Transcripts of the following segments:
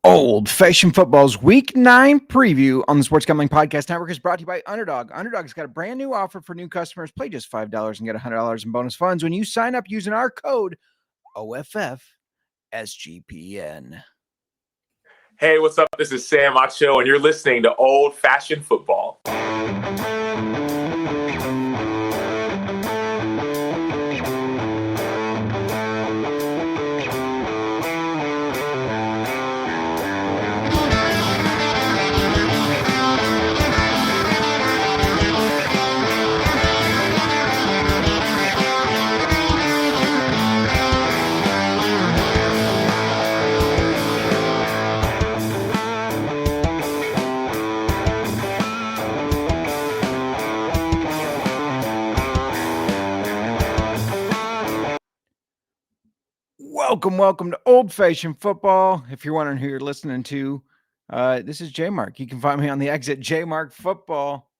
Old Fashioned Football's Week 9 preview on the Sports Gambling Podcast Network is brought to you by Underdog. Underdog's got a brand new offer for new customers. Play just $5 and get $100 in bonus funds when you sign up using our code OFFSGPN. Hey, what's up? This is Sam Macho, and you're listening to Old Fashioned Football. Welcome to Old Fashioned Football. If you're wondering who you're listening to, this is JMark. You can find me on the exit JMark Football.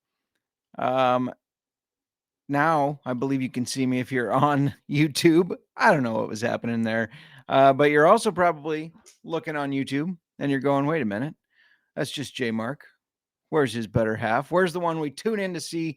Now, I believe you can see me if you're on YouTube. I don't know what was happening there, but you're also probably looking on YouTube and you're going, wait a minute, that's just JMark. Where's his better half? Where's the one we tune in to see?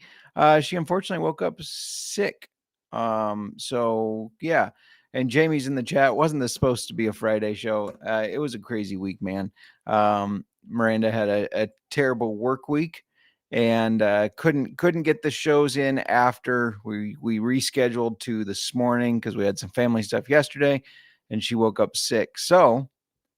She unfortunately woke up sick. So yeah. And Jamie's in the chat. Wasn't this supposed to be a Friday show? It was a crazy week, man. Miranda had a terrible work week and couldn't get the shows in after we rescheduled to this morning because we had some family stuff yesterday, and she woke up sick. So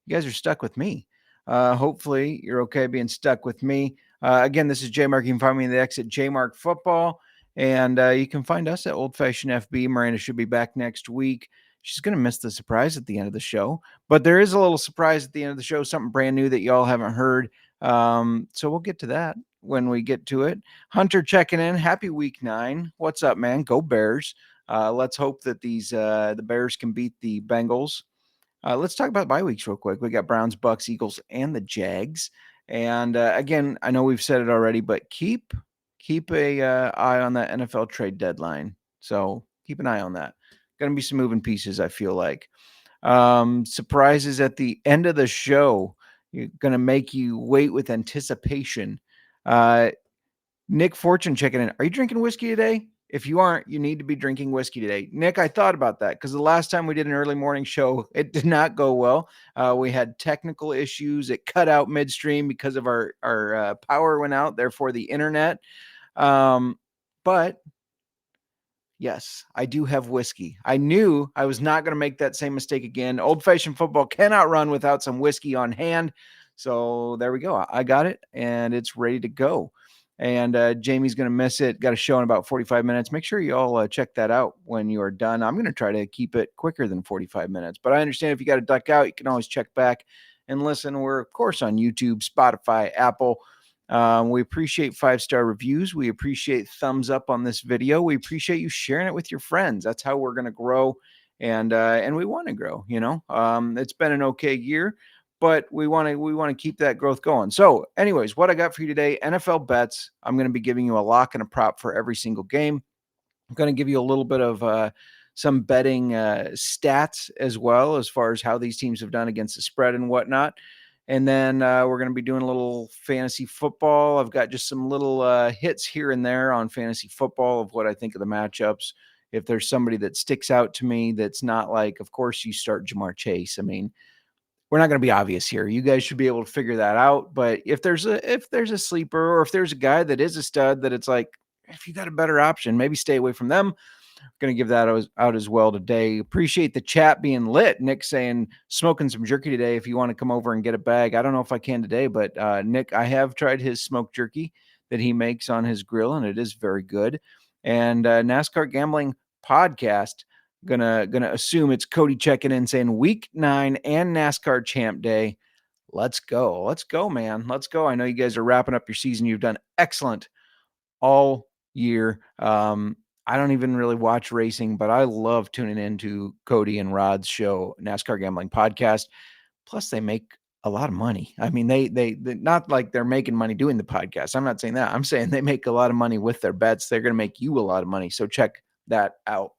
you guys are stuck with me. Hopefully you're okay being stuck with me. Again, this is JMark. You can find me in the exit JMark Football. And you can find us at Old Fashioned FB. Miranda should be back next week. She's going to miss the surprise at the end of the show. But there is a little surprise at the end of the show, something brand new that y'all haven't heard. So we'll get to that when we get to it. Hunter checking in. Happy Week 9. What's up, man? Go Bears. Let's hope that the Bears can beat the Bengals. Let's talk about bye weeks real quick. We got Browns, Bucks, Eagles, and the Jags. And again, I know we've said it already, but keep a eye on that NFL trade deadline. So keep an eye on that. Going to be some moving pieces, I feel like. Surprises at the end of the show. You're going to make you wait with anticipation. Nick Fortune checking in. Are you drinking whiskey today? If you aren't, you need to be drinking whiskey today. Nick, I thought about that because the last time we did an early morning show, it did not go well. We had technical issues. It cut out midstream because of our power went out, therefore the internet. But yes, I do have whiskey. I knew I was not going to make that same mistake again. Old Fashioned Football cannot run without some whiskey on hand. So there we go. I got it and it's ready to go. And Jamie's going to miss it. Got a show in about 45 minutes. Make sure you all check that out when you are done. I'm going to try to keep it quicker than 45 minutes. But I understand if you got to duck out, you can always check back and listen. We're, of course, on YouTube, Spotify, Apple. We appreciate 5-star reviews. We appreciate thumbs up on this video. We appreciate you sharing it with your friends. That's how we're going to grow. And we want to grow, you know. It's been an okay year, but we want to keep that growth going. So anyways, what I got for you today, NFL bets. I'm going to be giving you a lock and a prop for every single game. I'm going to give you a little bit of some betting stats as well, as far as how these teams have done against the spread and whatnot. And then we're going to be doing a little fantasy football. I've got just some little hits here and there on fantasy football of what I think of the matchups. If there's somebody that sticks out to me that's not like, of course, you start Jamar Chase. I mean, we're not going to be obvious here. You guys should be able to figure that out. But if there's a sleeper or if there's a guy that is a stud that it's like, if you got a better option, maybe stay away from them. Going to give that out as well today. Appreciate the chat being lit. Nick saying smoking some jerky today. If you want to come over and get a bag, I don't know if I can today, but Nick, I have tried his smoked jerky that he makes on his grill, and it is very good. And NASCAR Gambling Podcast, gonna assume it's Cody checking in saying Week 9 and NASCAR Champ Day. Let's go, man. Let's go. I know you guys are wrapping up your season. You've done excellent all year. I don't even really watch racing, but I love tuning into Cody and Rod's show, NASCAR Gambling Podcast. Plus, they make a lot of money. I mean, they not like they're making money doing the podcast. I'm not saying that. I'm saying they make a lot of money with their bets. They're going to make you a lot of money. So check that out.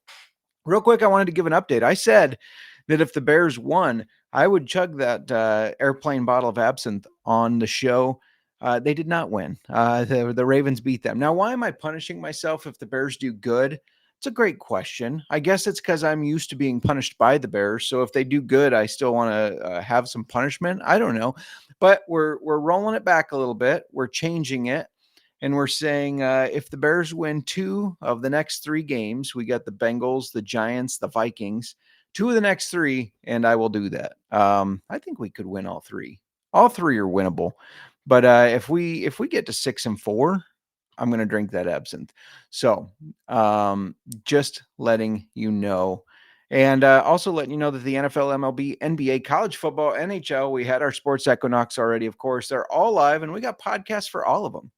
Real quick, I wanted to give an update. I said that if the Bears won, I would chug that airplane bottle of absinthe on the show. They did not win. The Ravens beat them. Now, why am I punishing myself if the Bears do good? It's a great question. I guess it's because I'm used to being punished by the Bears. So if they do good, I still want to have some punishment. I don't know, but we're rolling it back a little bit. We're changing it, and we're saying if the Bears win 2 of the next 3 games, we got the Bengals, the Giants, the Vikings. 2 of the next 3, and I will do that. I think we could win all 3. All 3 are winnable, but if we get to 6-4. I'm going to drink that absinthe. So just letting you know. And also letting you know that the NFL, MLB, NBA, college football, NHL, we had our sports equinox already, of course. They're all live, and we got podcasts for all of them.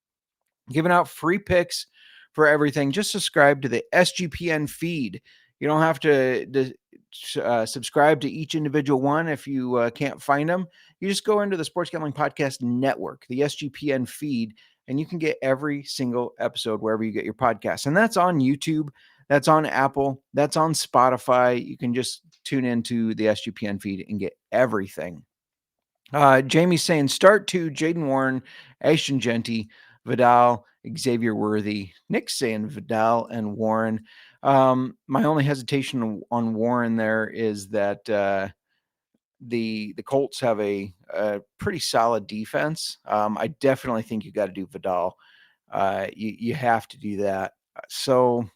Giving out free picks for everything. Just subscribe to the SGPN feed. You don't have to subscribe to each individual one if you can't find them. You just go into the Sports Gambling Podcast Network, the SGPN feed, and you can get every single episode wherever you get your podcasts. And that's on YouTube, that's on Apple, that's on Spotify. You can just tune into the SGPN feed and get everything. Jamie's saying start 2, Jaden Warren, Ashton Genty, Vidal, Xavier Worthy. Nick's saying Vidal and Warren. My only hesitation on Warren there is that the Colts have a pretty solid defense. I definitely think you got to do Vidal. You have to do that. So,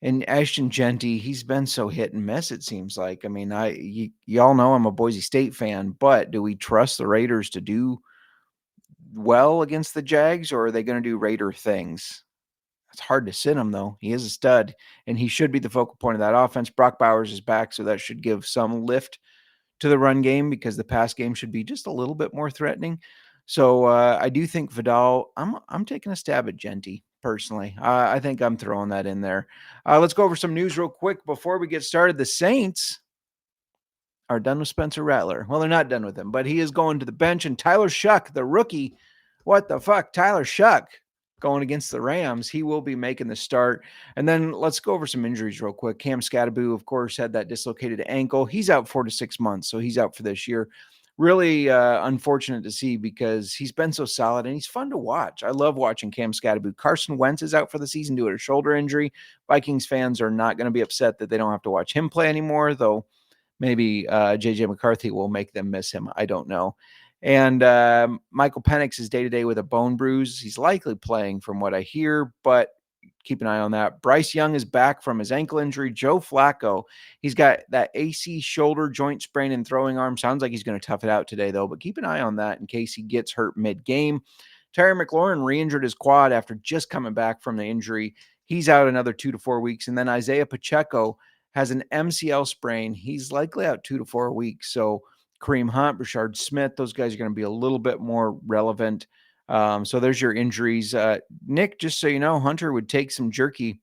and Ashton Genty, he's been so hit and miss, it seems like. I mean, y'all know I'm a Boise State fan, but do we trust the Raiders to do well against the Jags, or are they going to do Raider things? It's hard to sit him, though. He is a stud, and he should be the focal point of that offense. Brock Bowers is back, so that should give some lift to the run game because the pass game should be just a little bit more threatening. So I do think Vidal, I'm taking a stab at Genty personally. I think I'm throwing that in there. Let's go over some news real quick before we get started. The Saints are done with Spencer Rattler. Well, they're not done with him, but he is going to the bench. And Tyler Shuck, the rookie, what the fuck? Tyler Shuck going against the Rams. He will be making the start. And then let's go over some injuries real quick. Cam Scatteraboo, of course, had that dislocated ankle. He's out 4 to 6 months, so he's out for this year. Really unfortunate to see because he's been so solid and he's fun to watch. I love watching Cam Scatteraboo. Carson Wentz is out for the season due to a shoulder injury. Vikings fans are not going to be upset that they don't have to watch him play anymore, though maybe J.J. McCarthy will make them miss him. I don't know. And Michael Penix is day-to-day with a bone bruise. He's likely playing from what I hear, but keep an eye on that. Bryce Young is back from his ankle injury. Joe Flacco, he's got that AC shoulder joint sprain and throwing arm. Sounds like he's going to tough it out today, though, but keep an eye on that in case he gets hurt mid-game. Terry McLaurin re-injured his quad after just coming back from the injury. He's out another 2 to 4 weeks. And then Isaiah Pacheco has an MCL sprain. He's likely out 2 to 4 weeks. So Kareem Hunt, Rashard Smith, those guys are going to be a little bit more relevant. So there's your injuries. Nick, just so you know, Hunter would take some jerky.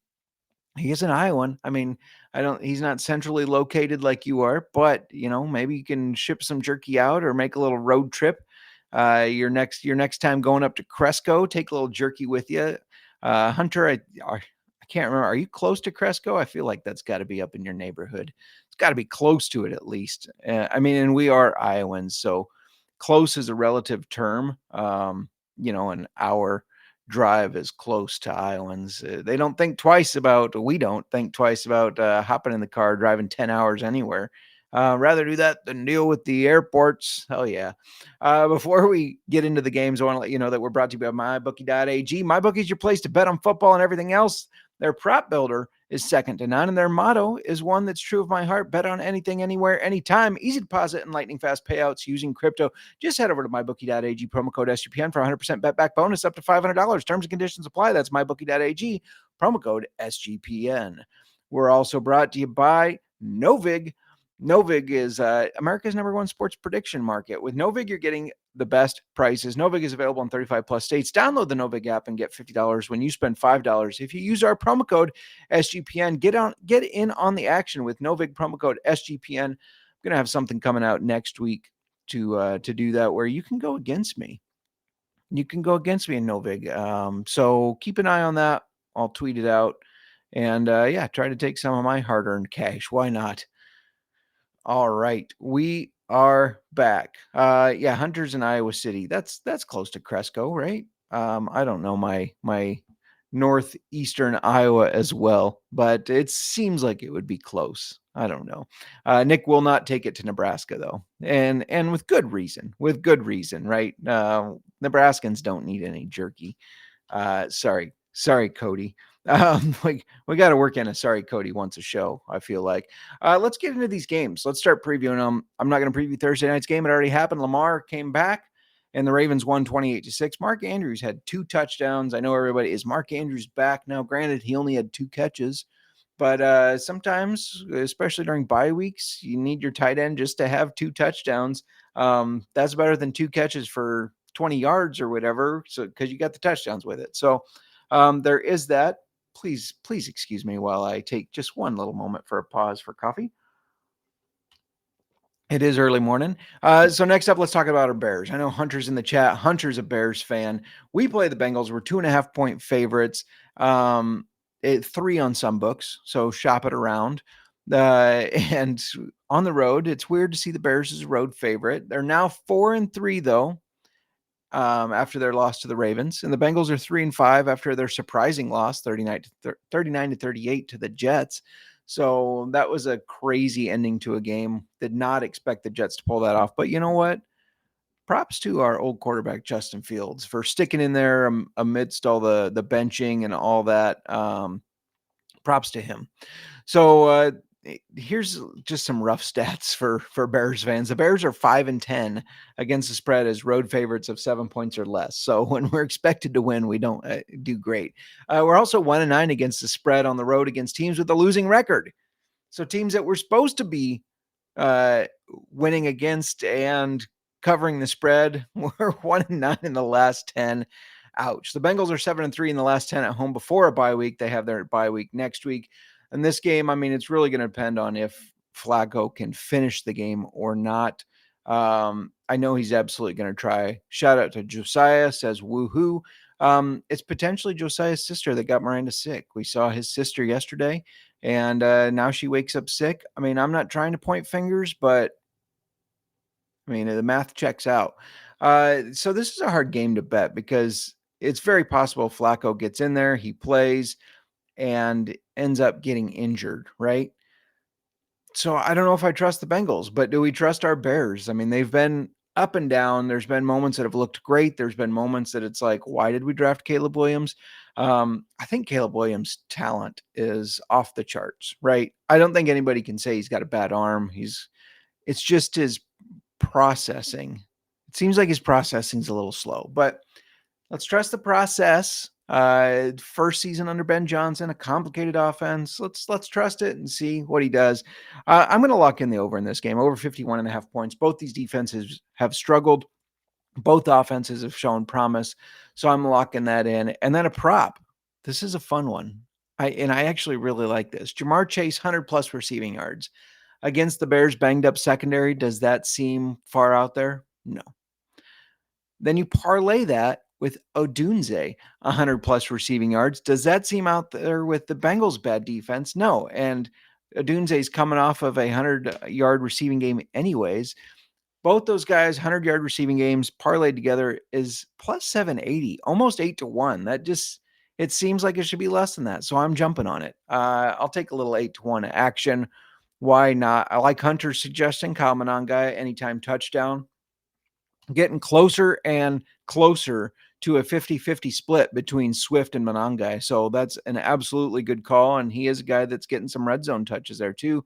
He is an Iowan. I mean, he's not centrally located like you are, but maybe you can ship some jerky out or make a little road trip. Your next time going up to Cresco, take a little jerky with you. Hunter, I can't remember. Are you close to Cresco? I feel like that's got to be up in your neighborhood. It's got to be close to it at least. And we are Iowans, so close is a relative term. An hour drive is close to Iowans. We don't think twice about hopping in the car, driving 10 hours anywhere. Rather do that than deal with the airports. Hell yeah. Before we get into the games, I want to let you know that we're brought to you by MyBookie.ag. MyBookie is your place to bet on football and everything else. Their prop builder is second to none, and their motto is one that's true of my heart: bet on anything, anywhere, anytime. Easy deposit and lightning fast payouts using crypto. Just head over to mybookie.ag, promo code SGPN for 100% bet back bonus up to $500. Terms and conditions apply. That's mybookie.ag, promo code SGPN. We're also brought to you by Novig. Novig is America's #1 sports prediction market. With Novig, you're getting the best prices. Novig is available in 35 plus states. Download the Novig app and get $50 when you spend $5. If you use our promo code SGPN, get in on the action with Novig promo code SGPN. I'm going to have something coming out next week to do that where you can go against me. You can go against me in Novig. So keep an eye on that. I'll tweet it out. And try to take some of my hard-earned cash. Why not? All right, we are back. Yeah, Hunter's in Iowa City. That's close to Cresco, right? I don't know my northeastern Iowa as well, but it seems like it would be close. I don't know. Nick will not take it to Nebraska though, and with good reason. With good reason, right? Nebraskans don't need any jerky. Sorry, Cody. We got to work in a sorry Cody once a show. I feel like. Let's get into these games. Let's start previewing them. I'm not going to preview Thursday night's game. It already happened. Lamar came back, and the Ravens won 28-6. Mark Andrews had 2 touchdowns. I know everybody is Mark Andrews back now. Granted, he only had 2 catches. But sometimes, especially during bye weeks, you need your tight end just to have 2 touchdowns. That's better than 2 catches for 20 yards or whatever, so because you got the touchdowns with it. So there is that. Please excuse me while I take just one little moment for a pause for coffee. It is early morning. So next up, let's talk about our Bears. I know Hunter's in the chat. Hunter's a Bears fan. We play the Bengals. We're 2.5-point favorites. 3 on some books, so shop it around. And on the road, it's weird to see the Bears as a road favorite. They're now 4-3 though, after their loss to the Ravens, and the Bengals are 3-5 after their surprising loss, 39-38 to the Jets. So that was a crazy ending to a game. Did not expect the Jets to pull that off, but you know what? Props to our old quarterback Justin Fields for sticking in there amidst all the benching and all that. Props to him. So here's just some rough stats for Bears fans. The Bears are 5-10 against the spread as road favorites of 7 points or less. So when we're expected to win, we don't do great. We're also 1-9 against the spread on the road against teams with a losing record. So teams that we're supposed to be winning against and covering the spread, we're 1-9 in the last 10. Ouch. The Bengals are 7-3 in the last 10 at home before a bye week. They have their bye week next week. And this game, I mean, it's really going to depend on if Flacco can finish the game or not. I know he's absolutely going to try. Shout out to Josiah, says woohoo. It's potentially Josiah's sister that got Miranda sick. We saw his sister yesterday, and now she wakes up sick. I mean, I'm not trying to point fingers, but I mean, the math checks out. So this is a hard game to bet because it's very possible Flacco gets in there, he plays, and ends up getting injured, right? So I don't know if I trust the Bengals, but do we trust our Bears? I mean, they've been up and down. There's been moments that have looked great. There's been moments that it's like, why did we draft Caleb Williams? I think Caleb Williams' talent is off the charts, right? I don't think anybody can say he's got a bad arm. It's just his processing. It seems like his processing's a little slow, but let's trust the process. First season under Ben Johnson, a complicated offense. Let's trust it and see what he does. I'm going to lock in the over in this game, over 51.5 points. Both these defenses have struggled. Both offenses have shown promise. So I'm locking that in. And then a prop. This is a fun one. I actually really like this. Jamar Chase, 100+ receiving yards against the Bears banged up secondary. Does that seem far out there? No. Then you parlay that with Odunze, 100+ receiving yards. Does that seem out there with the Bengals' bad defense? No. And Odunze's coming off of a 100-yard receiving game anyways. Both those guys, 100-yard receiving games parlayed together is plus 780, almost 8-1. That just, it seems like it should be less than that. So I'm jumping on it. I'll take a little 8-1 action. Why not? I like Hunter's suggestion, Kyle Monangai, anytime touchdown. Getting closer and closer to a 50-50 split between Swift and Monangai. So that's an absolutely good call. And he is a guy that's getting some red zone touches there too.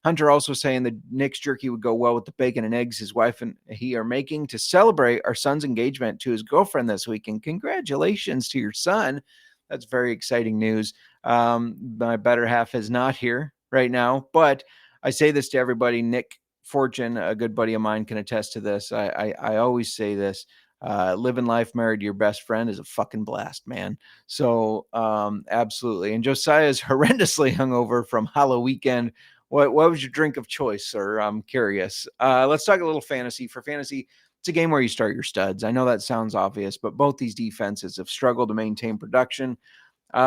Hunter also saying that Nick's jerky would go well with the bacon and eggs his wife and he are making to celebrate our son's engagement to his girlfriend this weekend. Congratulations to your son. That's very exciting news. My better half is not here right now, but I say this to everybody. Nick Fortune, a good buddy of mine, can attest to this. I always say this. Living life married to your best friend is a fucking blast, man. So absolutely. And Josiah is horrendously hungover from Halloween weekend. What was your drink of choice, sir? I'm curious. Let's talk a little fantasy. For fantasy, it's a game where you start your studs. I know that sounds obvious, but both these defenses have struggled to maintain production.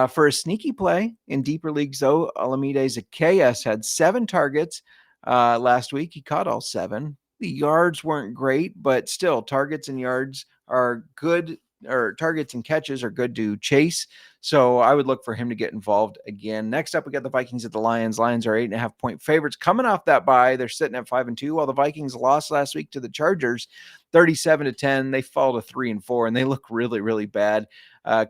For a sneaky play in deeper leagues, though, Alameda Zacchaeus had 7 targets, last week. He caught all 7. The yards weren't great, but still, targets and yards are good, or targets and catches are good to chase. So I would look for him to get involved again. Next up, we got the Vikings at the Lions. Lions are 8.5-point favorites coming off that bye. They're sitting at 5-2, while the Vikings lost last week to the Chargers, 37-10. They fall to 3-4, and they look really, really bad.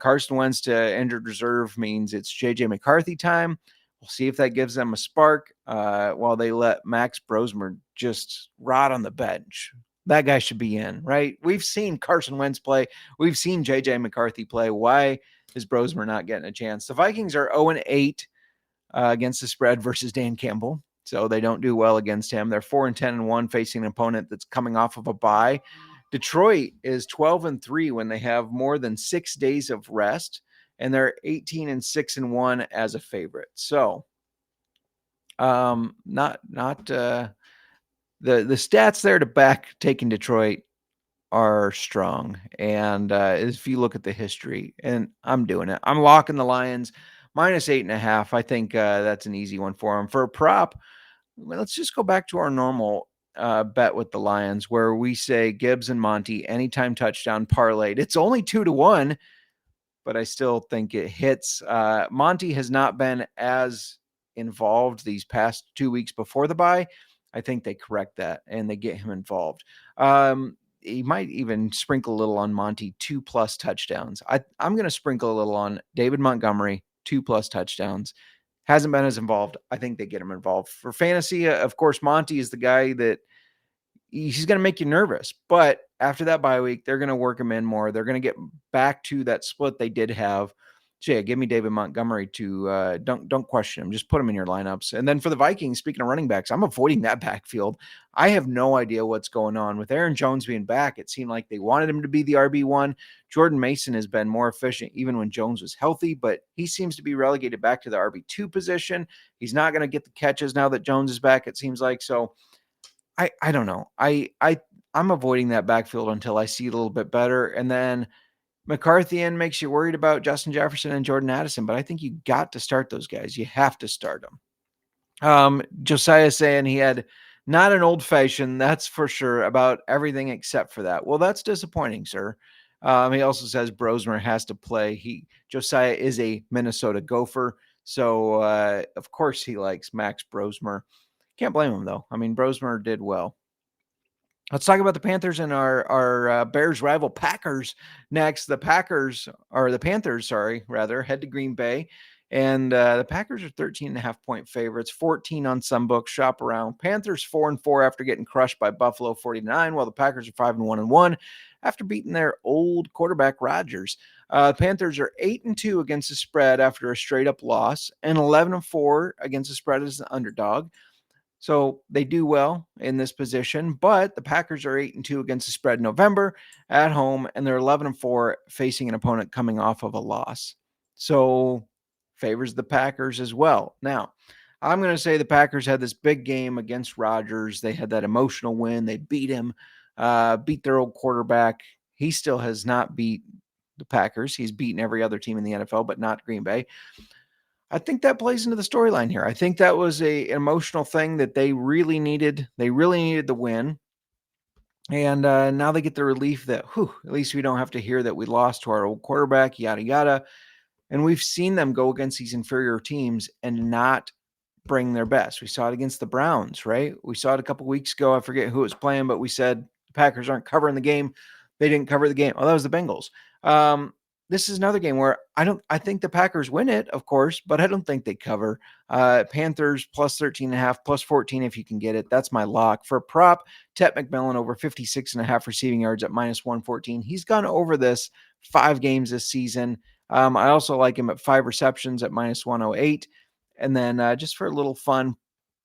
Carson Wentz to injured reserve means it's JJ McCarthy time. We'll see if that gives them a spark while they let Max Brosmer just rot on the bench. That guy should be in, right? We've seen Carson Wentz play. We've seen JJ McCarthy play. Why is Brosmer not getting a chance? The Vikings are 0-8 against the spread versus Dan Campbell, so they don't do well against him. They're 4-10-1 facing an opponent that's coming off of a bye. Detroit is 12-3 when they have more than 6 days of rest, and they're 18-6-1 as a favorite. So, not the stats there to back taking Detroit are strong. And if you look at the history, and I'm doing it, I'm locking the Lions -8.5. I think that's an easy one for them. For a prop, let's just go back to our normal bet with the Lions, where we say Gibbs and Monty anytime touchdown parlayed. It's only 2-1, but I still think it hits. Monty has not been as involved these past 2 weeks before the bye. I think they correct that and they get him involved. He might even sprinkle a little on Monty 2+ touchdowns. I'm going to sprinkle a little on David Montgomery 2+ touchdowns. Hasn't been as involved. I think they get him involved. For fantasy, of course, Monty is the guy that he's going to make you nervous. But after that bye week, they're going to work him in more. They're going to get back to that split they did have. So yeah, give me David Montgomery to don't question him. Just put him in your lineups. And then for the Vikings, speaking of running backs, I'm avoiding that backfield. I have no idea what's going on. With Aaron Jones being back, it seemed like they wanted him to be the RB1. Jordan Mason has been more efficient even when Jones was healthy, but he seems to be relegated back to the RB2 position. He's not going to get the catches now that Jones is back, it seems like. So I don't know. I'm avoiding that backfield until I see it a little bit better. And then McCarthy in makes you worried about Justin Jefferson and Jordan Addison, but I think you got to start those guys. You have to start them. Josiah saying he had not an old fashioned, that's for sure, about everything except for that. Well, that's disappointing, sir. He also says Brosmer has to play. Josiah is a Minnesota Gopher, so of course he likes Max Brosmer. Can't blame him, though. I mean, Brosmer did well. Let's talk about the Panthers and our Bears rival Packers next. The Panthers, head to Green Bay. And the Packers are 13.5-point favorites, 14 on some books. Shop around. Panthers 4-4 after getting crushed by Buffalo 49, while the Packers are 5-1 after beating their old quarterback Rodgers. Panthers are 8-2 against the spread after a straight-up loss, and 11-4 against the spread as an underdog. So they do well in this position, but the Packers are 8-2 against the spread in November at home, and they're 11-4 facing an opponent coming off of a loss. So favors the Packers as well. Now, I'm going to say the Packers had this big game against Rodgers. They had that emotional win. They beat him, beat their old quarterback. He still has not beat the Packers. He's beaten every other team in the NFL, but not Green Bay. I think that plays into the storyline here. I think that was an emotional thing that they really needed. They really needed the win. And now they get the relief that, at least we don't have to hear that we lost to our old quarterback, yada, yada. And we've seen them go against these inferior teams and not bring their best. We saw it against the Browns, right? We saw it a couple weeks ago. I forget who was playing, but we said the Packers aren't covering the game. They didn't cover the game. Oh, that was the Bengals. This is another game where I think the Packers win it, of course, but I don't think they cover. Panthers plus 13.5, plus 14 if you can get it. That's my lock. For a prop, Tet McMillan over 56.5 receiving yards at -114. He's gone over this 5 games this season. I also like him at 5 receptions at -108. And then just for a little fun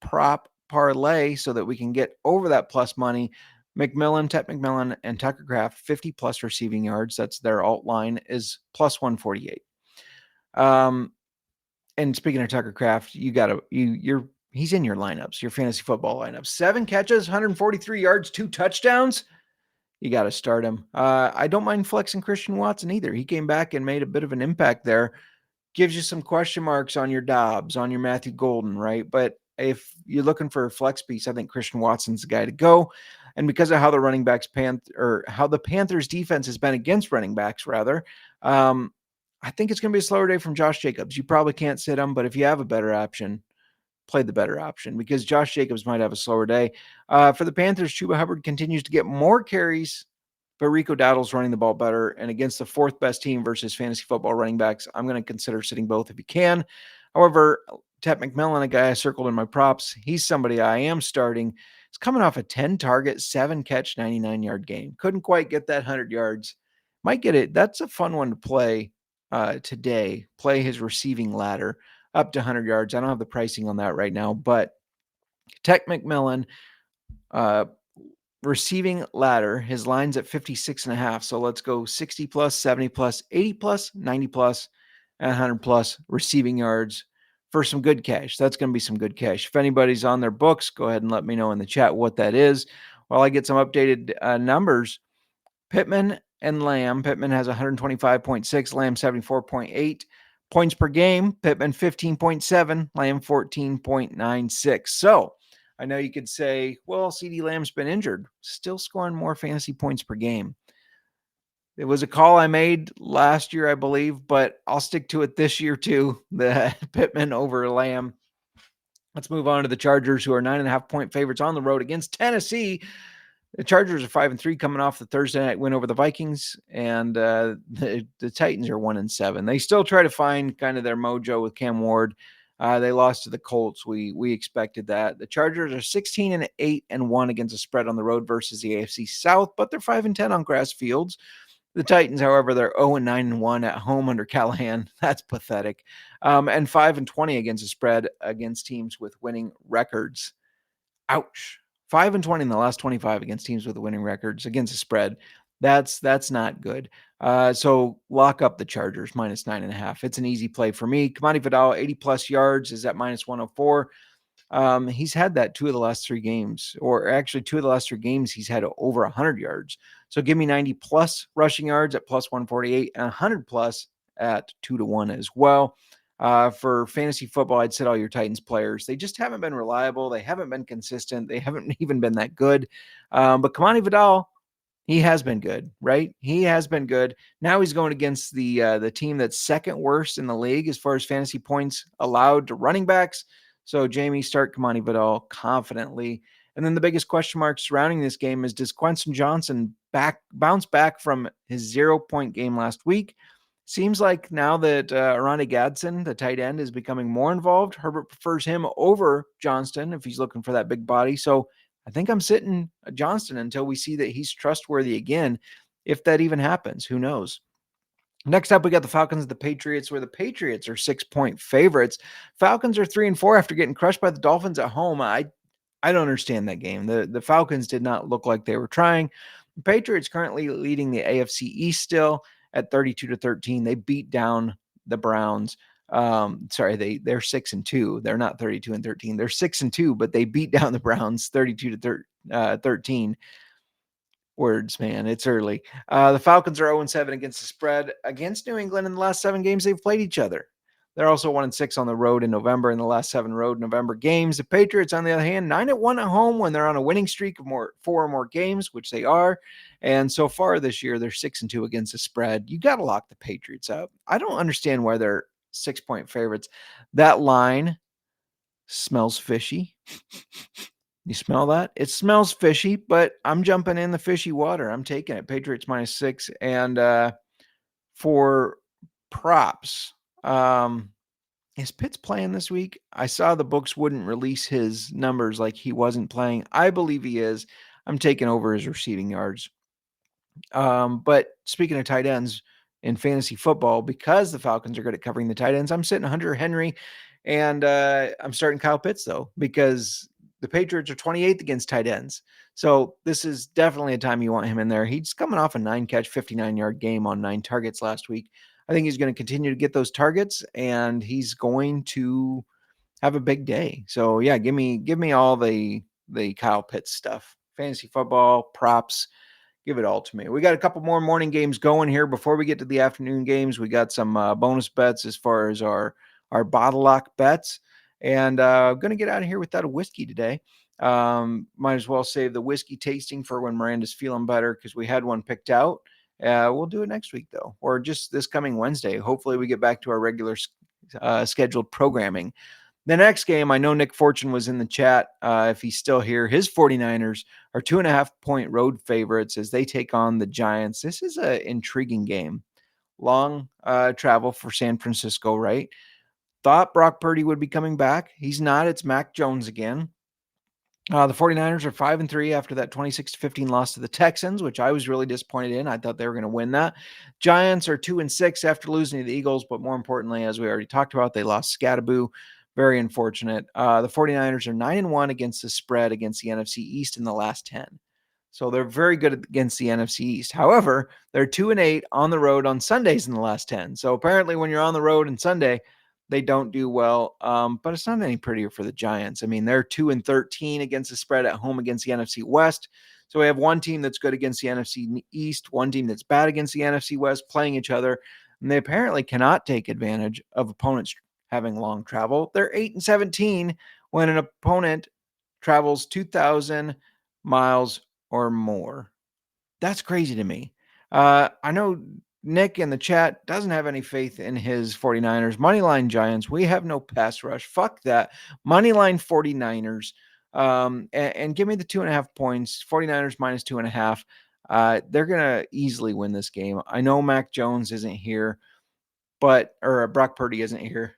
prop parlay so that we can get over that plus money, Tet McMillan, and Tucker Kraft, 50+ receiving yards. That's their alt line, is plus 148. And speaking of Tucker Kraft, he's in your lineups, your fantasy football lineups. 7 catches, 143 yards, 2 touchdowns. You got to start him. I don't mind flexing Christian Watson either. He came back and made a bit of an impact there. Gives you some question marks on your Dobbs, on your Matthew Golden, right? But if you're looking for a flex piece, I think Christian Watson's the guy to go. And because of how the running backs how the Panthers defense has been against running backs, rather, I think it's going to be a slower day from Josh Jacobs. You probably can't sit him, but if you have a better option, play the better option because Josh Jacobs might have a slower day. For the Panthers, Chuba Hubbard continues to get more carries, but Rico Dowdle's running the ball better. And against the fourth best team versus fantasy football running backs, I'm going to consider sitting both if you can. However, Ted McMillan, a guy I circled in my props, he's somebody I am starting. He's coming off a 10 target, 7 catch, 99-yard game. Couldn't quite get that 100 yards. Might get it. That's a fun one to play today. Play his receiving ladder up to 100 yards. I don't have the pricing on that right now, but Tech McMillan, receiving ladder, his line's at 56.5. So let's go 60 plus, 70 plus, 80 plus, 90 plus, and 100 plus receiving yards for some good cash. That's going to be some good cash. If anybody's on their books, go ahead and let me know in the chat what that is. While I get some updated numbers, Pittman and Lamb. Pittman has 125.6, Lamb 74.8 points per game. Pittman 15.7, Lamb 14.96. So I know you could say, well, CeeDee Lamb's been injured, still scoring more fantasy points per game. It was a call I made last year, I believe, but I'll stick to it this year too. The Pittman over Lamb. Let's move on to the Chargers, who are 9.5-point favorites on the road against Tennessee. The Chargers are 5-3 coming off the Thursday night win over the Vikings, and the Titans are 1-7. They still try to find kind of their mojo with Cam Ward. They lost to the Colts. We expected that. The Chargers are 16-8-1 against the spread on the road versus the AFC South, but they're 5-10 on grass fields. The Titans, however, they're 0-9-1 at home under Callahan. That's pathetic. And 5-20 against the spread against teams with winning records. Ouch. 5-20 in the last 25 against teams with winning records against the spread. That's not good. So lock up the Chargers minus 9.5. It's an easy play for me. Kamani Vidal, 80 plus yards, is at minus 104. He's had that 2 of the last 3 games, or actually 2 of the last 3 games, he's had over 100 yards. So give me 90 plus rushing yards at plus 148 and 100 plus at 2-1 as well. For fantasy football, I'd sit all your Titans players. They just haven't been reliable. They haven't been consistent. They haven't even been that good. But Kamani Vidal, he has been good, right? He has been good. Now he's going against the team that's second worst in the league as far as fantasy points allowed to running backs. So Jamie, start Kamani Vidal confidently. And then the biggest question mark surrounding this game is, does Quentin Johnson bounce back from his 0-point game last week? Seems like now that Aranda Gadsden, the tight end, is becoming more involved. Herbert prefers him over Johnston if he's looking for that big body. So I think I'm sitting Johnston until we see that he's trustworthy again. If that even happens, who knows? Next up, we got the Falcons and the Patriots, where the Patriots are 6-point favorites. Falcons are 3-4 after getting crushed by the Dolphins at home. I don't understand that game. The Falcons did not look like they were trying. The Patriots currently leading the AFC East still at 32-13. They beat down the Browns. They're 6-2. They're not 32-13. They're 6-2, but they beat down the Browns 32-13. Words, man. It's early. The Falcons are 0-7 against the spread against New England in the last 7 games they've played each other. They're also 1-6 on the road in November in the last 7 road November games. The Patriots, on the other hand, 9-1 at home when they're on a winning streak of 4 or more games, which they are. And so far this year, they're 6-2 against the spread. You got to lock the Patriots up. I don't understand why they're 6-point favorites. That line smells fishy. You smell that? It smells fishy, but I'm jumping in the fishy water. I'm taking it. Patriots minus 6. And for props, is Pitts playing this week? I saw the books wouldn't release his numbers like he wasn't playing. I believe he is. I'm taking over his receiving yards. But speaking of tight ends in fantasy football, because the Falcons are good at covering the tight ends, I'm sitting Hunter Henry, and I'm starting Kyle Pitts, though, because the Patriots are 28th against tight ends. So this is definitely a time you want him in there. He's coming off a 9-catch, 59-yard game on 9 targets last week. I think he's going to continue to get those targets, and he's going to have a big day. So yeah, give me all the Kyle Pitts stuff. Fantasy football, props, give it all to me. We got a couple more morning games going here before we get to the afternoon games. We got some bonus bets as far as our bottle lock bets. And I'm going to get out of here without a whiskey today. Might as well save the whiskey tasting for when Miranda's feeling better because we had one picked out. We'll do it next week, though, or just this coming Wednesday. Hopefully, we get back to our regular scheduled programming. The next game, I know Nick Fortune was in the chat. If he's still here, his 49ers are 2.5-point road favorites as they take on the Giants. This is an intriguing game. Long travel for San Francisco, right? Thought Brock Purdy would be coming back. He's not. It's Mac Jones again. The 49ers are 5-3 after that 26-15 loss to the Texans, which I was really disappointed in. I thought they were going to win that. Giants are 2-6 after losing to the Eagles, but more importantly, as we already talked about, they lost Scattaboo. Very unfortunate. The 49ers are 9-1 against the spread against the NFC East in the last 10. So they're very good against the NFC East. However, they're 2-8 on the road on Sundays in the last 10. So apparently when you're on the road on Sunday, they don't do well. But it's not any prettier for the Giants. I mean, they're 2-13 against the spread at home against the NFC West. So we have one team that's good against the NFC East, one team that's bad against the NFC West playing each other. And they apparently cannot take advantage of opponents having long travel. They're 8-17 when an opponent travels 2,000 miles or more. That's crazy to me. I know Nick in the chat doesn't have any faith in his 49ers. Moneyline Giants, we have no pass rush. Fuck that. Moneyline 49ers. And give me the 2.5 points. 49ers minus 2.5. They're going to easily win this game. I know Mac Jones isn't here, or Brock Purdy isn't here.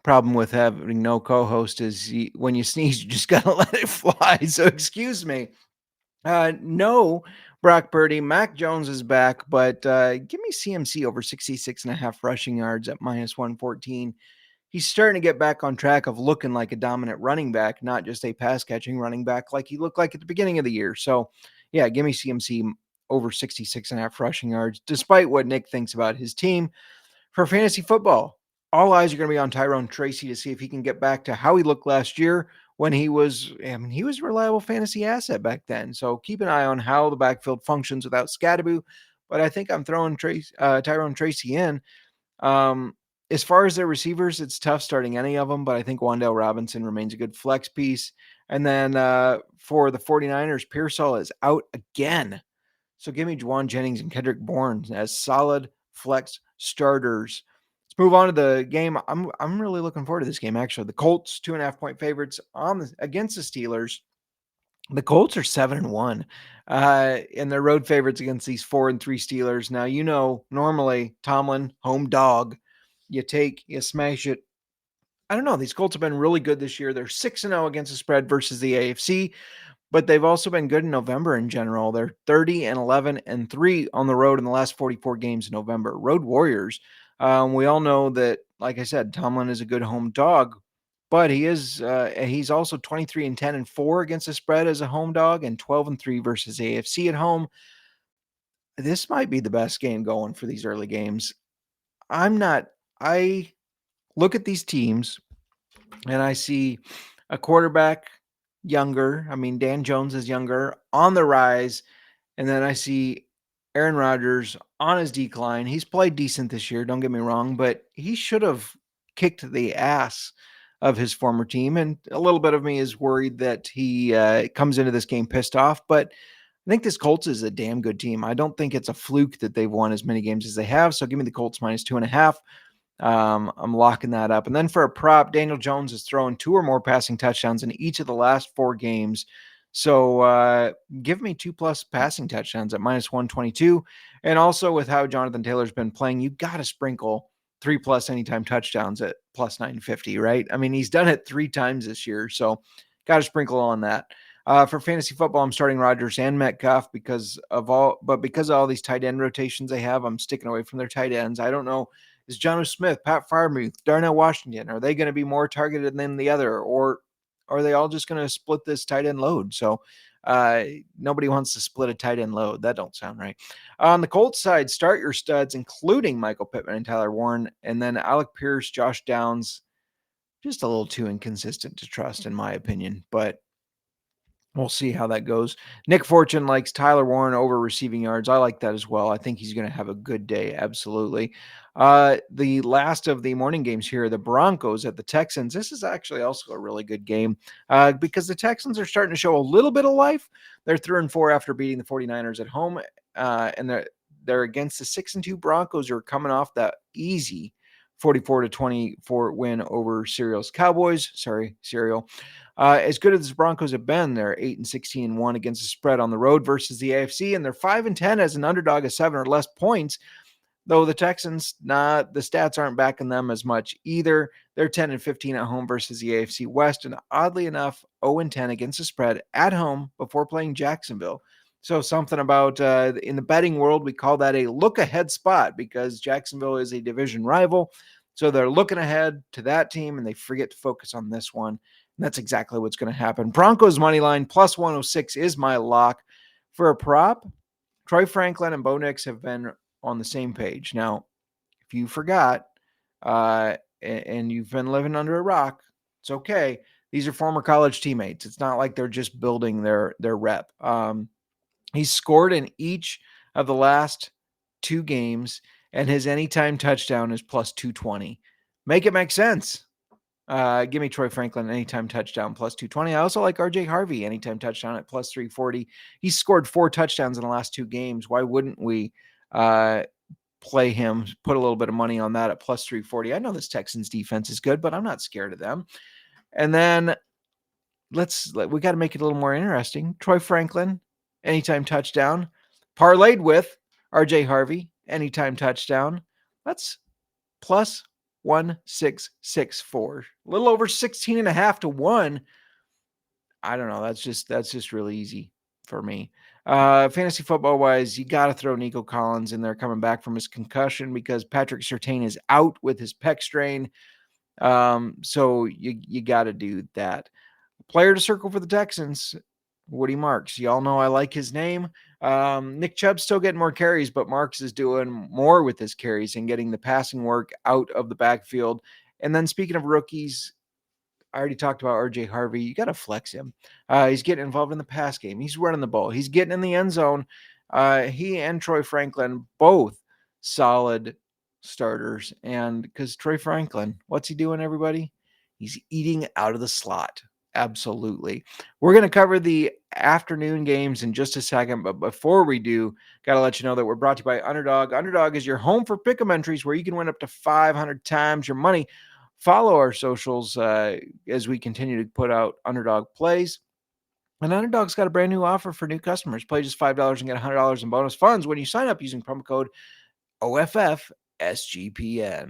Problem with having no co-host is when you sneeze, you just got to let it fly. So excuse me. No, Brock Purdy. Mac Jones is back, but give me CMC over 66.5 rushing yards at minus 114. He's starting to get back on track of looking like a dominant running back, not just a pass-catching running back like he looked like at the beginning of the year. So, yeah, give me CMC over 66.5 rushing yards, despite what Nick thinks about his team. For fantasy football, all eyes are going to be on Tyrone Tracy to see if he can get back to how he looked last year when he was a reliable fantasy asset back then. So keep an eye on how the backfield functions without Scattaboo. But I think I'm throwing Tyrone Tracy in. As far as their receivers, it's tough starting any of them, but I think Wan'Dale Robinson remains a good flex piece. And then for the 49ers, Pearsall is out again. So give me Juwan Jennings and Kendrick Bourne as solid flex starters. Let's move on to the game. I'm really looking forward to this game, actually. The Colts, 2.5-point favorites against the Steelers. The Colts are 7-1, and they're road favorites against these 4-3 Steelers. Now, normally Tomlin, home dog, you smash it. I don't know. These Colts have been really good this year. They're 6-0 against the spread versus the AFC. But they've also been good in November in general. They're 30-11-3 on the road in the last 44 games in November. Road Warriors. We all know that, like I said, Tomlin is a good home dog, but he's also 23-10-4 against the spread as a home dog and 12-3 versus AFC at home. This might be the best game going for these early games. I look at these teams and I see a quarterback younger. I mean, Dan Jones is younger, on the rise. And then I see Aaron Rodgers on his decline. He's played decent this year, don't get me wrong, but he should have kicked the ass of his former team. And a little bit of me is worried that he comes into this game pissed off. But I think this Colts is a damn good team. I don't think it's a fluke that they've won as many games as they have. So give me the Colts minus 2.5. I'm locking that up. And then for a prop, Daniel Jones has thrown 2 or more passing touchdowns in each of the last 4 games. So give me 2+ passing touchdowns at minus 122. And also with how Jonathan Taylor's been playing, you got to sprinkle 3+ anytime touchdowns at plus 950, right? I mean, he's done it 3 times this year. So got to sprinkle on that. For fantasy football, I'm starting Rodgers and Metcalf because of all these tight end rotations they have. I'm sticking away from their tight ends. I don't know. Is Jonnu Smith, Pat Freiermuth, Darnell Washington, are they going to be more targeted than the other, or are they all just going to split this tight end load? So nobody wants to split a tight end load. That don't sound right. On the Colts side, start your studs, including Michael Pittman and Tyler Warren, and then Alec Pierce, Josh Downs, just a little too inconsistent to trust, in my opinion, but we'll see how that goes. Nick Fortune likes Tyler Warren over receiving yards. I like that as well. I think he's going to have a good day. Absolutely. The last of the morning games here, the Broncos at the Texans. This is actually also a really good game because the Texans are starting to show a little bit of life. They're 3-4 after beating the 49ers at home, and they're against the 6-2 Broncos, who are coming off that easy 44-24 win over Cereal's Cowboys. Cereal. As good as the Broncos have been, they're 8-16-1 against the spread on the road versus the AFC, and they're 5-10 as an underdog of 7 or less points. Though the Texans, the stats aren't backing them as much either. They're 10-15 at home versus the AFC West, and oddly enough, 0-10 against the spread at home before playing Jacksonville. So something about in the betting world, we call that a look-ahead spot because Jacksonville is a division rival. So they're looking ahead to that team, and they forget to focus on this one. And that's exactly what's going to happen. Broncos money line plus 106 is my lock. For a prop, Troy Franklin and Bo Nix have been on the same page. Now, if you forgot and you've been living under a rock, it's okay. These are former college teammates. It's not like they're just building their rep. He's scored in each of the last 2 games, and his anytime touchdown is plus 220. Make it make sense. Give me Troy Franklin anytime touchdown plus 220. I also like RJ Harvey anytime touchdown at plus 340. He's scored 4 touchdowns in the last 2 games. Why wouldn't we play him, put a little bit of money on that at plus 340? I know this Texans defense is good, but I'm not scared of them. And then we got to make it a little more interesting. Troy Franklin anytime touchdown parlayed with RJ Harvey anytime touchdown. That's plus 1664, a little over 16.5 to 1. I don't know. That's just really easy for me. Fantasy football wise, you got to throw Nico Collins in there coming back from his concussion because Patrick Surtain is out with his pec strain. So you got to do that. Player to circle for the Texans, Woody Marks. Y'all know I like his name. Nick Chubb's still getting more carries, but Marks is doing more with his carries and getting the passing work out of the backfield. And then speaking of rookies, I already talked about RJ Harvey. You got to flex him. He's getting involved in the pass game. He's running the ball. He's getting in the end zone. He and Troy Franklin, both solid starters. And because Troy Franklin, what's he doing, everybody? He's eating out of the slot. Absolutely. We're going to cover the afternoon games in just a second. But before we do, got to let you know that we're brought to you by Underdog. Underdog is your home for pick'em entries where you can win up to 500 times your money. Follow our socials as we continue to put out Underdog plays. And Underdog's got a brand new offer for new customers. Play just $5 and get $100 in bonus funds when you sign up using promo code OFFSGPN.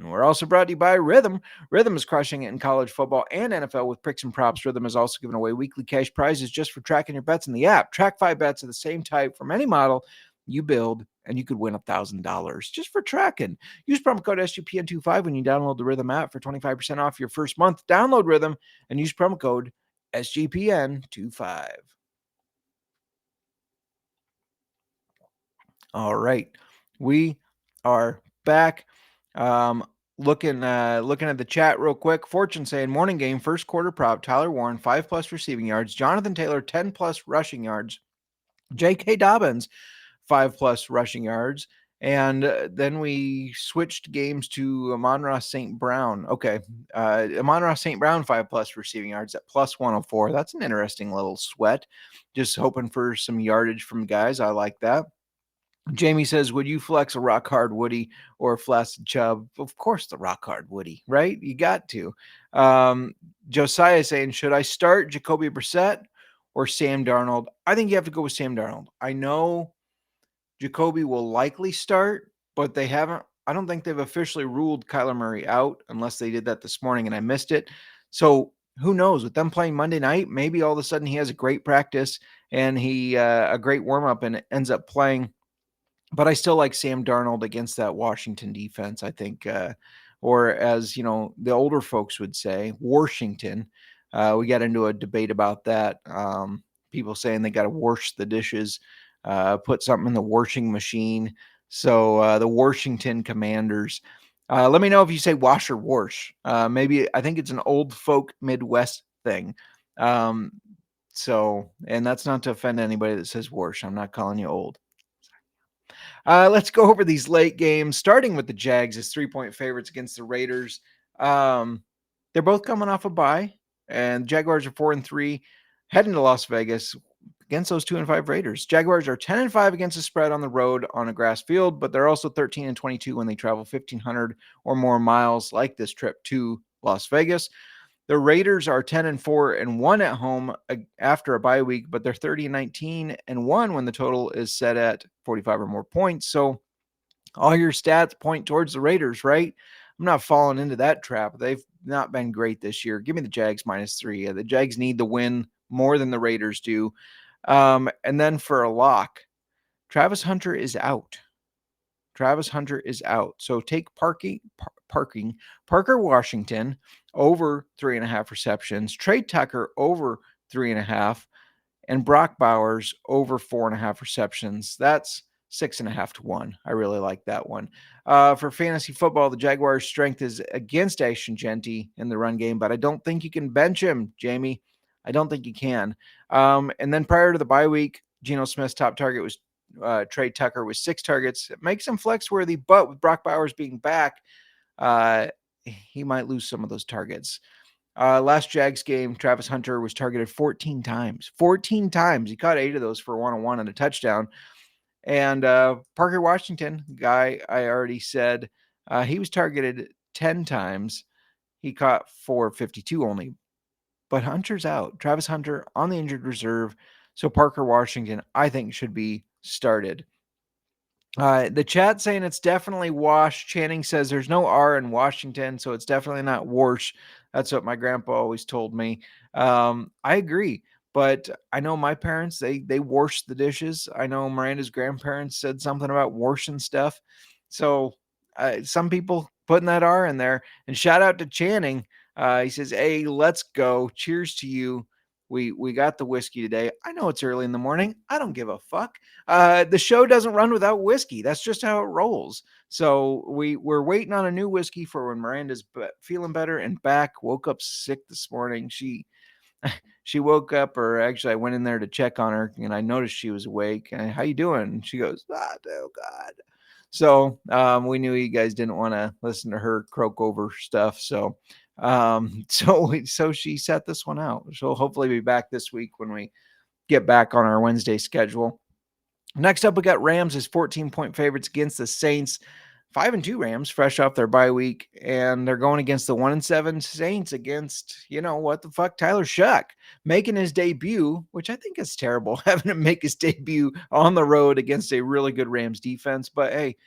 We're also brought to you by Rhythm. Rhythm is crushing it in college football and NFL with picks and props. Rhythm is also giving away weekly cash prizes just for tracking your bets in the app. Track 5 bets of the same type from any model you build, and you could win $1,000 just for tracking. Use promo code SGPN25 when you download the Rhythm app for 25% off your first month. Download Rhythm and use promo code SGPN25. All right, we are back. Looking at the chat real quick. Fortune saying morning game first quarter prop Tyler Warren 5+ receiving yards, Jonathan Taylor 10+ rushing yards, J.K. Dobbins 5+ rushing yards, and then we switched games to Amon-Ra St. Brown. Okay, Amon-Ra St. Brown 5+ receiving yards at plus 104. That's an interesting little sweat. Just hoping for some yardage from guys. I like that. Jamie says, would you flex a rock hard Woody or a flaccid Chubb? Of course, the rock hard Woody, right? You got to. Josiah saying, should I start Jacoby Brissett or Sam Darnold? I think you have to go with Sam Darnold. I know Jacoby will likely start, but I don't think they've officially ruled Kyler Murray out unless they did that this morning and I missed it. So who knows? With them playing Monday night, maybe all of a sudden he has a great practice and a great warm-up and ends up playing. But I still like Sam Darnold against that Washington defense, I think. Or as, the older folks would say, Washington. We got into a debate about that. People saying they got to wash the dishes, put something in the washing machine. So the Washington Commanders. Let me know if you say wash or wash. Maybe I think it's an old folk Midwest thing. And that's not to offend anybody that says wash. I'm not calling you old. Let's go over these late games, starting with the Jags as 3-point favorites against the Raiders. They're both coming off a bye, and Jaguars are 4-3, heading to Las Vegas against those 2-5 Raiders. Jaguars are 10-5 against the spread on the road on a grass field, but they're also 13-22 when they travel 1,500 or more miles, like this trip to Las Vegas. The Raiders are 10-4-1 at home after a bye week, but they're 30-19-1 when the total is set at 45 or more points. So all your stats point towards the Raiders, right? I'm not falling into that trap. They've not been great this year. Give me the Jags -3. The Jags need the win more than the Raiders do. And then for a lock, Travis Hunter is out. So take Parker Washington over 3.5 receptions, Trey Tucker over 3.5, and Brock Bowers over 4.5 receptions. That's 6.5-1. I really like that one. For fantasy football, the Jaguars' strength is against Ashton Genty in the run game, but I don't think you can bench him, Jamie. I don't think you can. And then prior to the bye week, Geno Smith's top target was Trey Tucker with 6 targets. It makes him flex worthy, but with Brock Bowers being back, he might lose some of those targets. Last Jags game, Travis Hunter was targeted 14 times. 14 times. He caught 8 of those for a 1-on-1 and a touchdown. And Parker Washington, guy I already said, he was targeted 10 times. He caught 452 only. But Hunter's out. Travis Hunter on the injured reserve. So Parker Washington, I think, should be started. The chat saying it's definitely Wash. Channing says there's no R in Washington, so it's definitely not Warsh. That's what my grandpa always told me. I agree, but I know my parents, they wash the dishes. I know Miranda's grandparents said something about washing stuff. So some people putting that R in there. And shout out to Channing. He says, "Hey, let's go. Cheers to you. We got the whiskey today. I know it's early in the morning. I don't give a fuck. The show doesn't run without whiskey. That's just how it rolls. So we're waiting on a new whiskey for when Miranda's feeling better and back. Woke up sick this morning. She woke up, or actually I went in there to check on her, and I noticed she was awake. And how you doing? And she goes, oh God. So we knew you guys didn't want to listen to her croak over stuff. So so she set this one out. She'll hopefully be back this week when we get back on our Wednesday schedule. Next up, we got Rams as 14-point favorites against the Saints. 5-2 Rams, fresh off their bye week, and they're going against the 1-7 Saints against, what the fuck, Tyler Shuck making his debut, which I think is terrible, having him make his debut on the road against a really good Rams defense. But hey,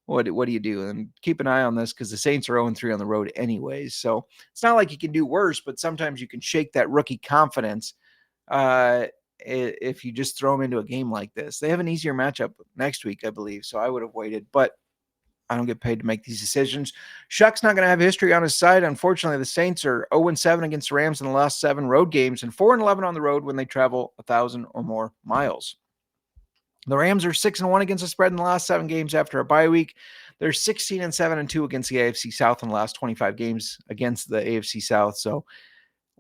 what do you do? And keep an eye on this because the Saints are 0-3 on the road anyways. So it's not like you can do worse, but sometimes you can shake that rookie confidence if you just throw them into a game like this. They have an easier matchup next week, I believe. So I would have waited, but I don't get paid to make these decisions. Shuck's not going to have history on his side. Unfortunately, the Saints are 0-7 against the Rams in the last 7 road games and 4-11 on the road when they travel 1,000 or more miles. The Rams are 6-1 against the spread in the last 7 games after a bye week. They're 16-7-2 against the AFC South in the last 25 games against the AFC South. So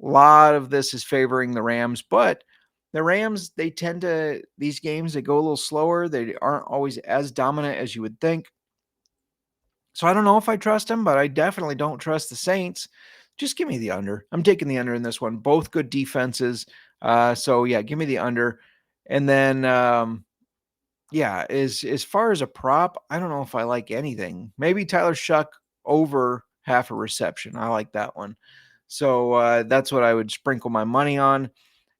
a lot of this is favoring the Rams, but the Rams, these games, they go a little slower. They aren't always as dominant as you would think. So I don't know if I trust them, but I definitely don't trust the Saints. Just give me the under. I'm taking the under in this one. Both good defenses. So yeah, give me the under. And then, as far as a prop, I don't know if I like anything. Maybe Tyler Shuck over half a reception. I like that one. So that's what I would sprinkle my money on.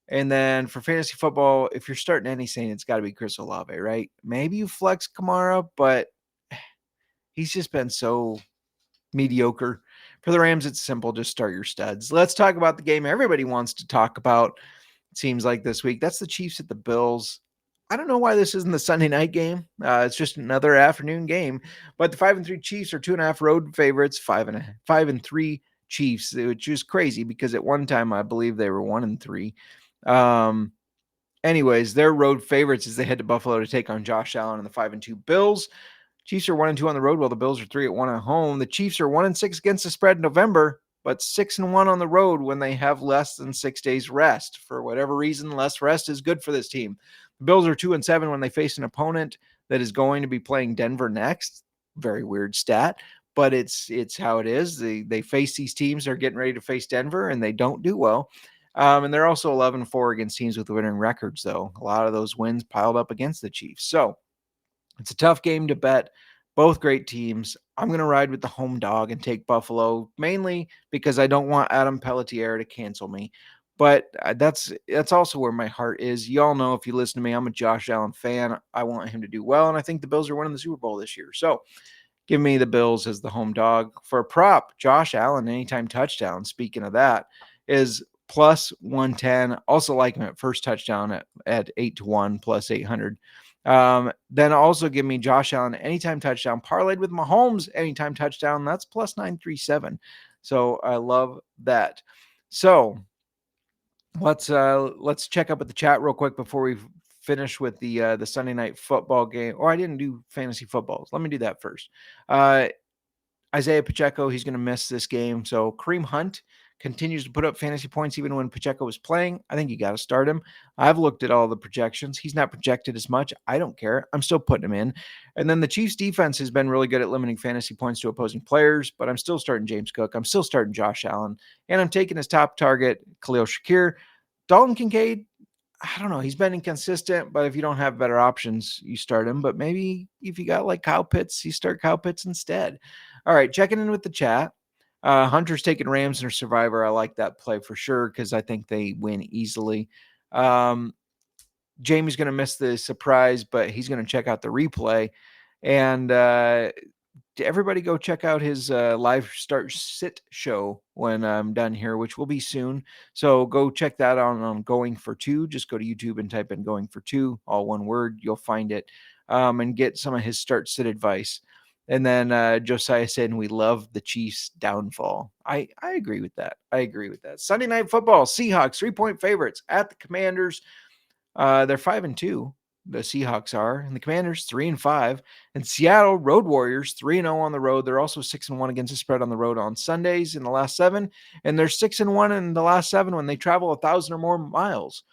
And then for fantasy football, if you're starting anything, it's got to be Chris Olave, right? Maybe you flex Kamara, but he's just been so mediocre. For the Rams, it's simple. Just start your studs. Let's talk about the game everybody wants to talk about, it seems like this week. That's the Chiefs at the Bills. I don't know why this isn't the Sunday night game. It's just another afternoon game. But the 5-3 Chiefs are 2.5 road favorites, 5-3 Chiefs, which is crazy because at one time I believe they were 1-3. Anyways, they're road favorites as they head to Buffalo to take on Josh Allen and the 5-2 Bills. Chiefs are 1-2 on the road, while the Bills are 3-1 at home. The Chiefs are 1-6 against the spread in November, but 6-1 on the road when they have less than 6 days rest. For whatever reason, less rest is good for this team. The Bills are 2-7 when they face an opponent that is going to be playing Denver next. Very weird stat, but it's how it is. They face these teams. They're getting ready to face Denver, and they don't do well. And they're also 11-4 against teams with winning records, though. A lot of those wins piled up against the Chiefs. So it's a tough game to bet. Both great teams. I'm going to ride with the home dog and take Buffalo, mainly because I don't want Adam Pelletier to cancel me. But that's also where my heart is. You all know, if you listen to me, I'm a Josh Allen fan. I want him to do well, and I think the Bills are winning the Super Bowl this year. So give me the Bills as the home dog. For a prop, Josh Allen anytime touchdown, speaking of that, is plus 110. Also like him at first touchdown at 8-1 plus 800. Then also give me Josh Allen anytime touchdown parlayed with Mahomes anytime touchdown. That's plus 937. So I love that. So let's check up at the chat real quick before we finish with the Sunday night football game. I didn't do fantasy footballs. Let me do that first. Isaiah Pacheco, he's going to miss this game. So Kareem Hunt continues to put up fantasy points even when Pacheco was playing. I think you got to start him. I've looked at all the projections. He's not projected as much. I don't care. I'm still putting him in. And then the Chiefs defense has been really good at limiting fantasy points to opposing players, but I'm still starting James Cook. I'm still starting Josh Allen, and I'm taking his top target, Khalil Shakir. Dalton Kincaid, I don't know. He's been inconsistent, but if you don't have better options, you start him. But maybe if you got like Kyle Pitts, you start Kyle Pitts instead. All right, checking in with the chat. Hunter's taking Rams and Survivor. I like that play for sure because I think they win easily. Jamie's going to miss the surprise, but he's going to check out the replay. And everybody go check out his live start sit show when I'm done here, which will be soon. So go check that out on Going for Two. Just go to YouTube and type in Going for Two, all one word. You'll find it, and get some of his start sit advice. And then Josiah said, we love the Chiefs' downfall. I agree with that. Sunday night football, Seahawks 3-point favorites at the Commanders. They're 5-2. The Seahawks are, and the Commanders 3-5. And Seattle Road Warriors 3-0 on the road. They're also 6-1 against the spread on the road on Sundays in the last 7, and they're 6-1 in the last 7 when they travel 1,000 or more miles.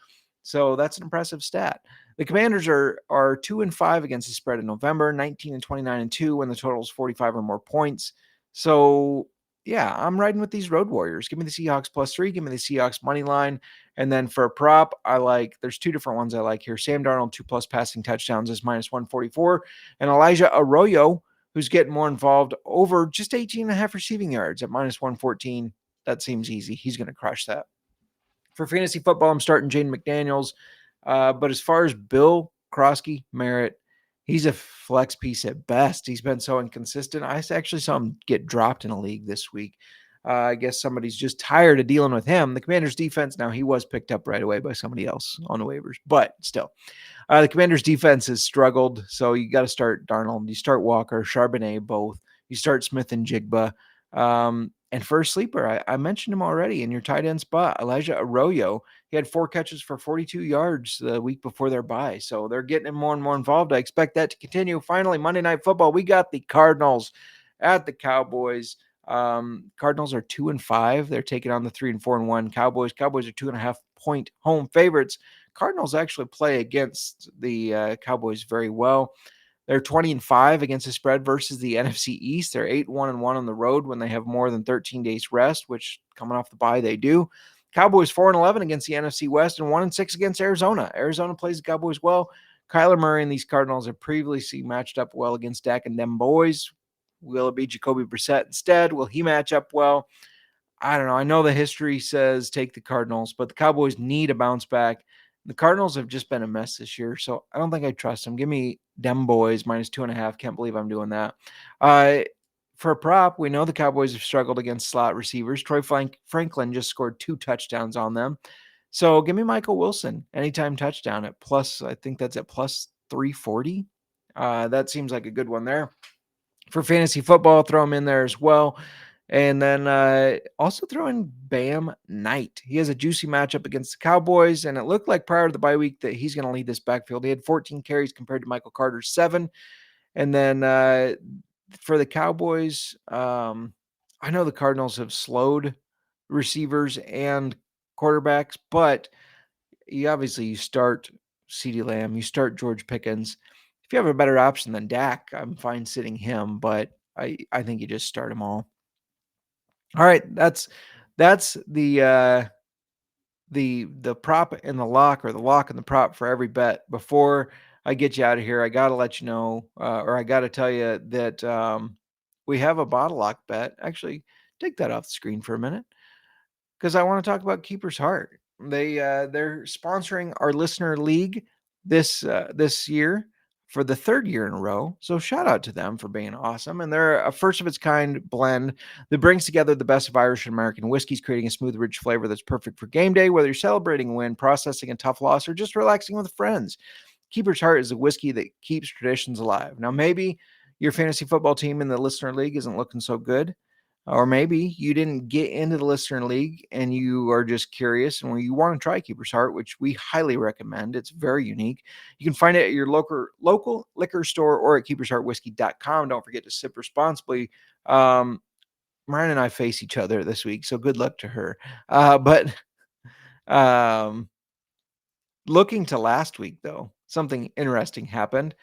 So that's an impressive stat. The Commanders are 2-5 against the spread in November, 19-29-2 when the total is 45 or more points. So yeah, I'm riding with these Road Warriors. Give me the Seahawks +3. Give me the Seahawks money line. And then for a prop, there's two different ones I like here. Sam Darnold 2+ passing touchdowns is -144, and Elijah Arroyo, who's getting more involved, over just 18.5 receiving yards at -114. That seems easy. He's going to crush that. For fantasy football, I'm starting Jaden McDaniels. But as far as Bill Krosky Merritt, he's a flex piece at best. He's been so inconsistent. I actually saw him get dropped in a league this week. I guess somebody's just tired of dealing with him. The Commanders' defense, now he was picked up right away by somebody else on the waivers, but still. The Commanders' defense has struggled, so you got to start Darnold. You start Walker, Charbonnet, both. You start Smith and Jigba. And for a sleeper, I mentioned him already in your tight end spot, Elijah Arroyo. He had 4 catches for 42 yards the week before their bye. So they're getting him more and more involved. I expect that to continue. Finally, Monday Night Football, we got the Cardinals at the Cowboys. Cardinals are 2-5. They're taking on the 3-4-1 Cowboys. Cowboys are 2.5-point home favorites. Cardinals actually play against the Cowboys very well. They're 20-5 against the spread versus the NFC East. They're 8-1-1 on the road when they have more than 13 days rest, which coming off the bye they do. Cowboys 4-11 against the NFC West and 1-6 against Arizona. Arizona plays the Cowboys well. Kyler Murray and these Cardinals have previously matched up well against Dak and them boys. Will it be Jacoby Brissett instead? Will he match up well? I don't know. I know the history says take the Cardinals, but the Cowboys need a bounce back. The Cardinals have just been a mess this year, so I don't think I trust them. Give me them boys -2.5. Can't believe I'm doing that. For a prop, we know the Cowboys have struggled against slot receivers. Troy Franklin just scored 2 touchdowns on them. So give me Michael Wilson anytime touchdown at plus, I think that's at +340. That seems like a good one there. For fantasy football, throw him in there as well. And then also throw in Bam Knight. He has a juicy matchup against the Cowboys, and it looked like prior to the bye week that he's going to lead this backfield. He had 14 carries compared to Michael Carter's 7. And then for the Cowboys, I know the Cardinals have slowed receivers and quarterbacks, but you start CeeDee Lamb, you start George Pickens. if you have a better option than Dak, I'm fine sitting him, but I think you just start them all. All right, that's the prop and the lock, or the lock and the prop for every bet. Before I get you out of here, I got to let you know, or I got to tell you that we have a bottle lock bet. Actually, take that off the screen for a minute, because I want to talk about Keeper's Heart. They're sponsoring our listener league this year for the third year in a row. So shout out to them for being awesome. And they're a first of its kind blend that brings together the best of Irish and American whiskeys, creating a smooth, rich flavor that's perfect for game day, whether you're celebrating a win, processing a tough loss, or just relaxing with friends. Keeper's Heart is a whiskey that keeps traditions alive. Now, maybe your fantasy football team in the listener league isn't looking so good. Or maybe you didn't get into the listener league and you are just curious and you want to try Keeper's Heart, which we highly recommend. It's very unique. You can find it at your local liquor store or at keepersheartwhiskey.com. Don't forget to sip responsibly. Miranda and I face each other this week, so good luck to her. But looking to last week, though, something interesting happened.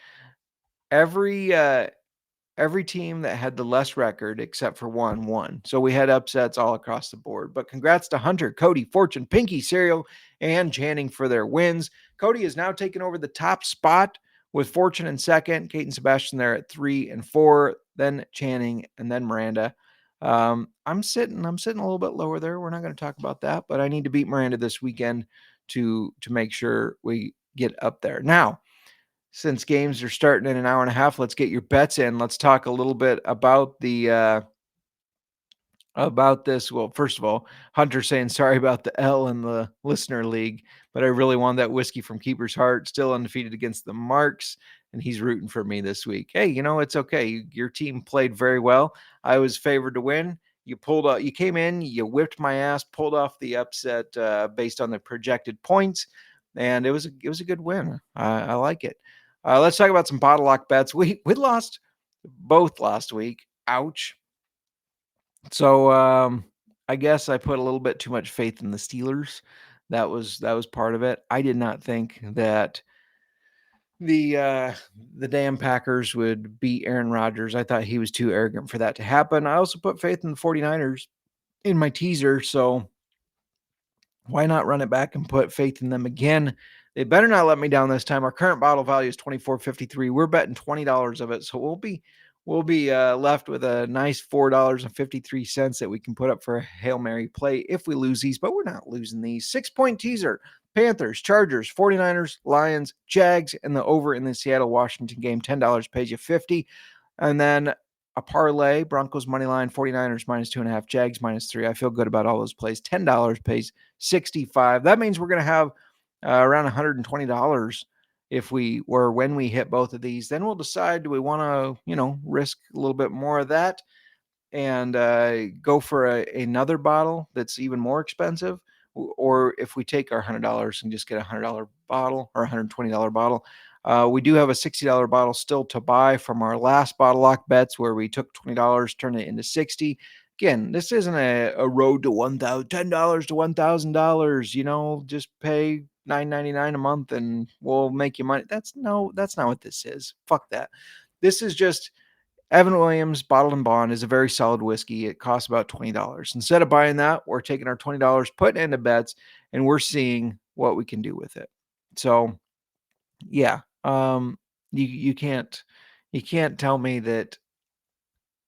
Every team that had the less record except for one won. So we had upsets all across the board. But congrats to Hunter, Cody, Fortune, Pinky, Serial, and Channing for their wins. Cody has now taken over the top spot with Fortune in second, Kate and Sebastian there at 3 and 4, then Channing, and then Miranda. I'm sitting a little bit lower there. We're not going to talk about that, but I need to beat Miranda this weekend to make sure we get up there. Now, since games are starting in an hour and a half, let's get your bets in. Let's talk a little bit about the about this. Well, first of all, Hunter saying sorry about the L in the listener league, but I really want that whiskey from Keeper's Heart, still undefeated against the Marks, and he's rooting for me this week. Hey, it's okay. Your team played very well. I was favored to win. You pulled out. You came in. You whipped my ass. Pulled off the upset based on the projected points, and it was a good win. I like it. Let's talk about some bottle lock bets. We lost both last week. Ouch. So I guess I put a little bit too much faith in the Steelers. That was part of it. I did not think that the damn Packers would beat Aaron Rodgers. I thought he was too arrogant for that to happen. I also put faith in the 49ers in my teaser, so why not run it back and put faith in them again? They better not let me down this time. Our current bottle value is $24.53. We're betting $20 of it, so we'll be left with a nice $4.53 that we can put up for a Hail Mary play if we lose these, but we're not losing these. 6-point teaser: Panthers, Chargers, 49ers, Lions, Jags, and the over in the Seattle-Washington game. $10 pays you 50. And then a parlay: Broncos money line, 49ers -2.5, Jags -3. I feel good about all those plays. $10 pays 65. That means we're going to have around $120 when we hit both of these. Then we'll decide, do we want to, risk a little bit more of that and go for another bottle that's even more expensive, or if we take our $100 and just get a $100 bottle or $120 bottle. We do have a $60 bottle still to buy from our last bottle lock bets where we took $20, turned it into $60. Again, this isn't a road to $10 to $1,000. Just pay $9.99 a month and we'll make you money. That's not what this is. Fuck that. This is just Evan Williams Bottled and Bond is a very solid whiskey. It costs about $20. Instead of buying that, we're taking our $20, putting it into bets, and we're seeing what we can do with it. So, yeah, you can't tell me that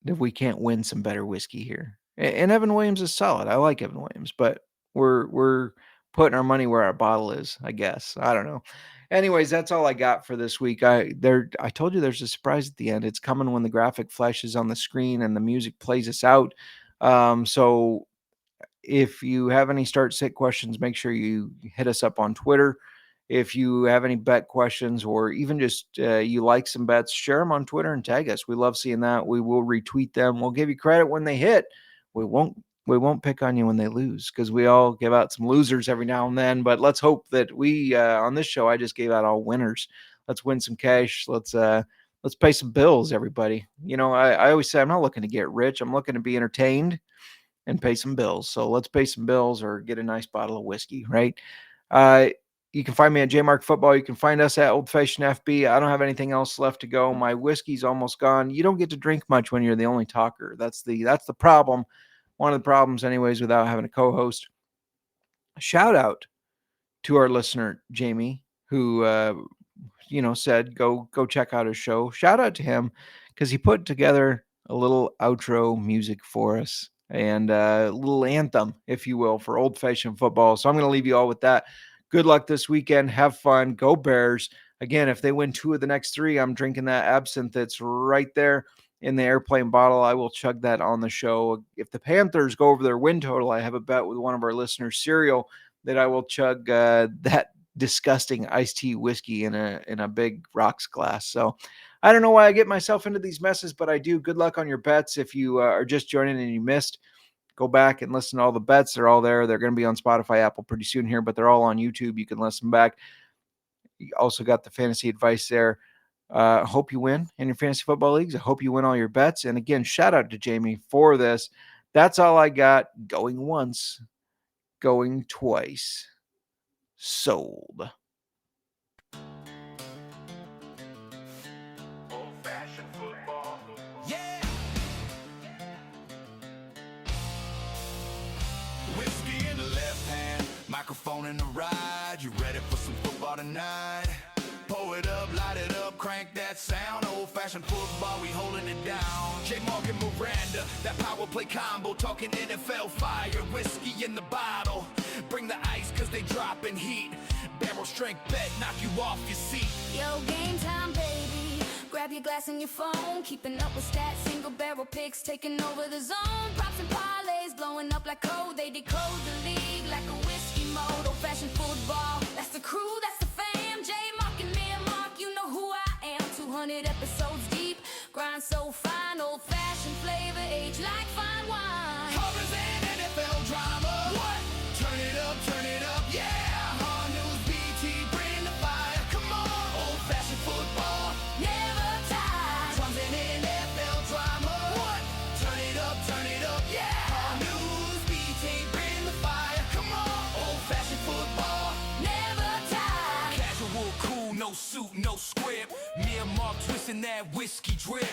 we can't win some better whiskey here. And Evan Williams is solid. I like Evan Williams, but we're putting our money where our bottle is, I guess. I don't know. Anyways, that's all I got for this week. I told you there's a surprise at the end. It's coming when the graphic flashes on the screen and the music plays us out. So if you have any start sit questions, make sure you hit us up on Twitter. If you have any bet questions or even just you like some bets, share them on Twitter and tag us. We love seeing that. We will retweet them. We'll give you credit when they hit. We won't pick on you when they lose, because we all give out some losers every now and then. But let's hope that we on this show, I just gave out all winners. Let's win some cash. Let's pay some bills, everybody. I always say I'm not looking to get rich. I'm looking to be entertained and pay some bills. So let's pay some bills or get a nice bottle of whiskey, right? You can find me at JMark Football. You can find us at Old Fashioned FB. I don't have anything else left to go. My whiskey's almost gone. You don't get to drink much when you're the only talker. That's the problem. One of the problems, anyways, without having a co-host. Shout out to our listener Jamie, who said go check out his show. Shout out to him because he put together a little outro music for us and a little anthem, if you will, for Old Fashioned Football. So I'm going to leave you all with that. Good luck this weekend. Have fun. Go Bears. Again, if they win 2 of the next 3, I'm drinking that absinthe that's right there in the airplane bottle. I will chug that on the show. If the Panthers go over their win total, I have a bet with one of our listeners, Serial, that I will chug that disgusting iced tea whiskey in a big rocks glass. So I don't know why I get myself into these messes, but I do. Good luck on your bets. If you are just joining and you missed, go back and listen to all the bets. They're all there. They're going to be on Spotify, Apple pretty soon here, but they're all on YouTube. You can listen back. You also got the fantasy advice there. Hope you win in your fantasy football leagues. I hope you win all your bets. And again, shout out to Jamie for this. That's all I got. Going once, going twice. Sold. Old-fashioned football. Yeah. Whiskey in the left hand, microphone in the right. You ready for some football tonight? Pull it up, light it up, crank that sound. Old-fashioned football, we holding it down. JMark and Miranda, that power play combo. Talking NFL fire, whiskey in the bottle. Bring the ice cause they dropping heat. Barrel strength bet, knock you off your seat. Yo, game time, baby. Grab your glass and your phone. Keeping up with stats, single barrel picks, taking over the zone. Props and parlays, blowing up like code. They decode the league like a whiskey mode. Old-fashioned football, that's the crew, that's the fam. JMark and Miranda, you know who I am. 200 episodes deep, grind so fine. Old-fashioned flavor, age like fine wine. Covers and NFL drama. What? Turn it up, yeah. Hard news, BT, bring the fire. Come on, old-fashioned football. Never die. Drums and NFL drama. What? Turn it up, yeah. Hard news, BT, bring the fire. Come on, old-fashioned football. Never die. Casual, cool, no suit, no script. Me and Mark twisting that whiskey drip.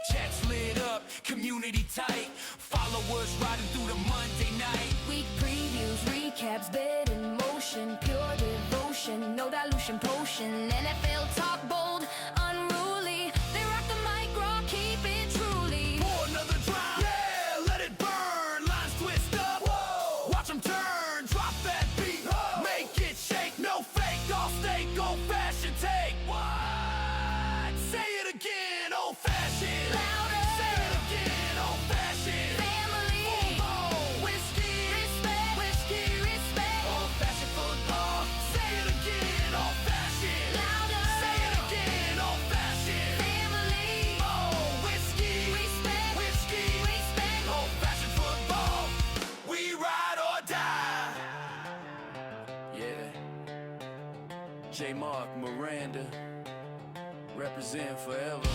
Chats lit up, community tight. Followers riding through the Monday night. Week previews, recaps, bet in motion, pure devotion, no dilution potion. NFL talk bold, unruly. They rock the mic, raw, keep it truly. Pour another drop, yeah, let it burn. Lines twist up, whoa. Watch them turn, drop that beat, make it shake, no fake, all steak, old-fashioned take. What? Say it again, old-fashioned. Louder. Say it again, old-fashioned. Family. Football, whiskey, Respect. whiskey, respect. Old-fashioned football. Say it again, old-fashioned. Louder. Say it again, old-fashioned. Family. Oh, whiskey, Respect. whiskey, Respect. old-fashioned football. We ride or die. Yeah. JMark, Miranda, represent forever.